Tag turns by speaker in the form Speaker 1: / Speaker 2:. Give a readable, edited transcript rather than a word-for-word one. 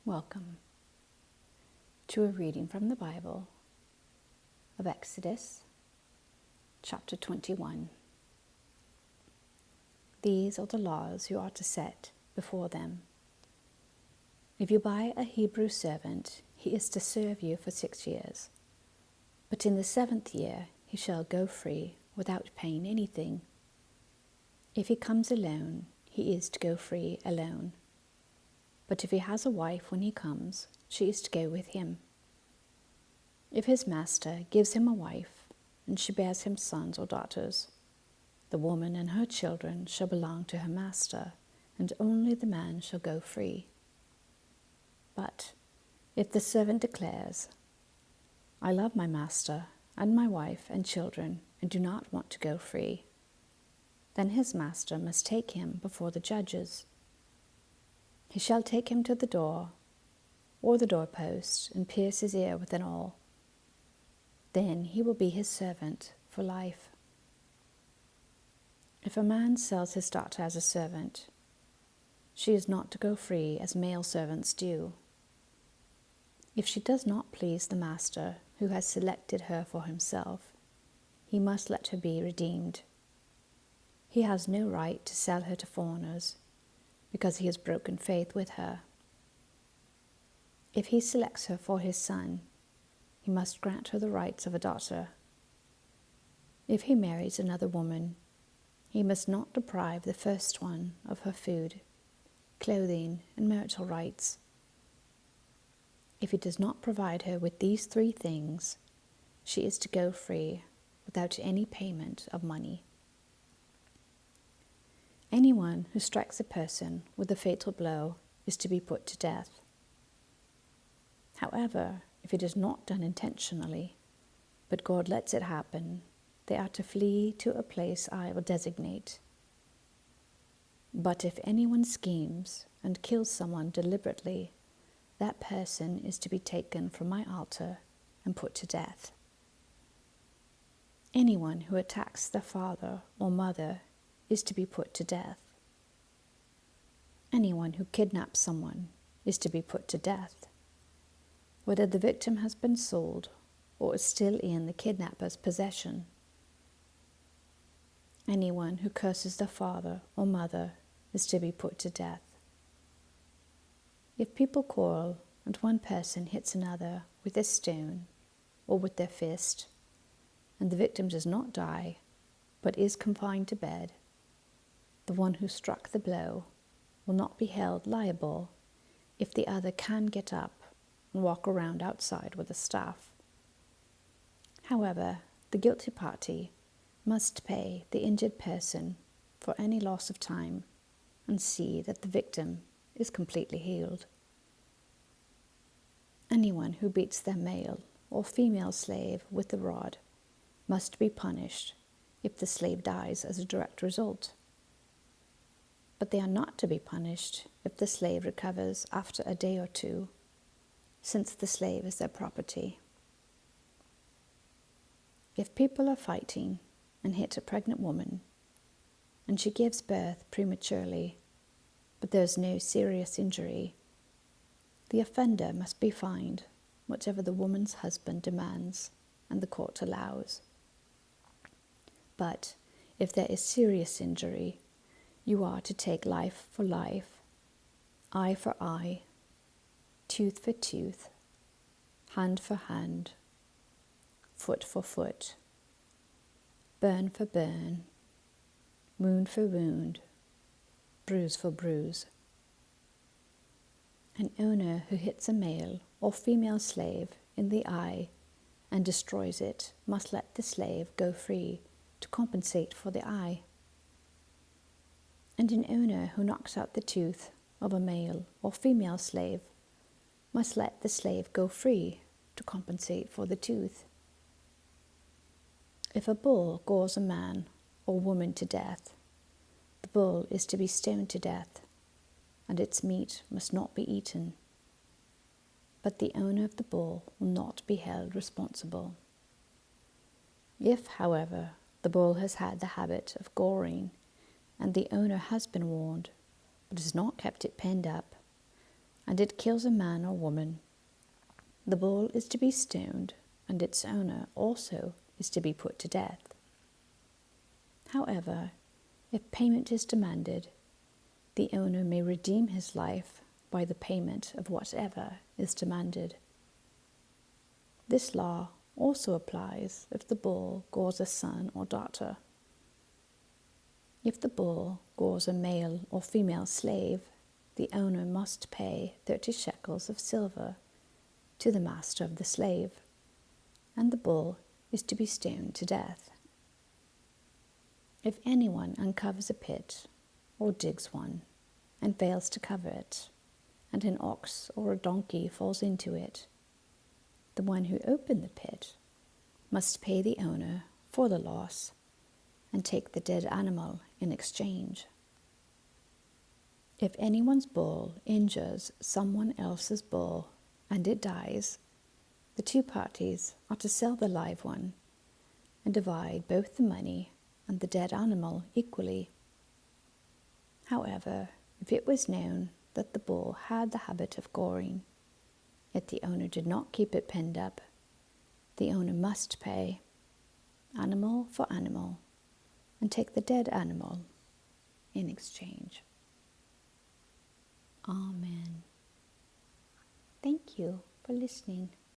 Speaker 1: Welcome to a reading from the Bible of Exodus chapter 21. These are the laws you are to set before them. If you buy a Hebrew servant, he is to serve you for 6 years. But in the 7th year he shall go free without paying anything. If he comes alone, he is to go free alone. But if he has a wife when he comes, she is to go with him. If his master gives him a wife, and she bears him sons or daughters, the woman and her children shall belong to her master, and only the man shall go free. But if the servant declares, I love my master and my wife and children, and do not want to go free, then his master must take him before the judges. He shall take him to the door or the doorpost and pierce his ear with an awl. Then he will be his servant for life. If a man sells his daughter as a servant, she is not to go free as male servants do. If she does not please the master who has selected her for himself, he must let her be redeemed. He has no right to sell her to foreigners, because he has broken faith with her. If he selects her for his son, he must grant her the rights of a daughter. If he marries another woman, he must not deprive the first one of her food, clothing, and marital rights. If he does not provide her with these 3 things, she is to go free without any payment of money. Anyone who strikes a person with a fatal blow is to be put to death. However, if it is not done intentionally, but God lets it happen, they are to flee to a place I will designate. But if anyone schemes and kills someone deliberately, that person is to be taken from my altar and put to death. Anyone who attacks their father or mother is to be put to death. Anyone who kidnaps someone is to be put to death, whether the victim has been sold or is still in the kidnapper's possession. Anyone who curses their father or mother is to be put to death. If people quarrel and one person hits another with a stone or with their fist, and the victim does not die but is confined to bed, the one who struck the blow will not be held liable if the other can get up and walk around outside with a staff. However, the guilty party must pay the injured person for any loss of time and see that the victim is completely healed. Anyone who beats their male or female slave with the rod must be punished if the slave dies as a direct result. But they are not to be punished if the slave recovers after a day or 2, since the slave is their property. If people are fighting and hit a pregnant woman, and she gives birth prematurely, but there is no serious injury, the offender must be fined whatever the woman's husband demands and the court allows. But if there is serious injury, you are to take life for life, eye for eye, tooth for tooth, hand for hand, foot for foot, burn for burn, wound for wound, bruise for bruise. An owner who hits a male or female slave in the eye and destroys it must let the slave go free to compensate for the eye. And an owner who knocks out the tooth of a male or female slave must let the slave go free to compensate for the tooth. If a bull gores a man or woman to death, the bull is to be stoned to death, and its meat must not be eaten. But the owner of the bull will not be held responsible. If, however, the bull has had the habit of goring, and the owner has been warned, but has not kept it penned up, and it kills a man or woman, the bull is to be stoned, and its owner also is to be put to death. However, if payment is demanded, the owner may redeem his life by the payment of whatever is demanded. This law also applies if the bull gores a son or daughter. If the bull gores a male or female slave, the owner must pay 30 shekels of silver to the master of the slave, and the bull is to be stoned to death. If anyone uncovers a pit or digs one and fails to cover it, and an ox or a donkey falls into it, the one who opened the pit must pay the owner for the loss and take the dead animal in exchange. If anyone's bull injures someone else's bull and it dies, the two parties are to sell the live one and divide both the money and the dead animal equally. However, if it was known that the bull had the habit of goring, yet the owner did not keep it penned up, the owner must pay animal for animal and take the dead animal in exchange. Amen. Thank you for listening.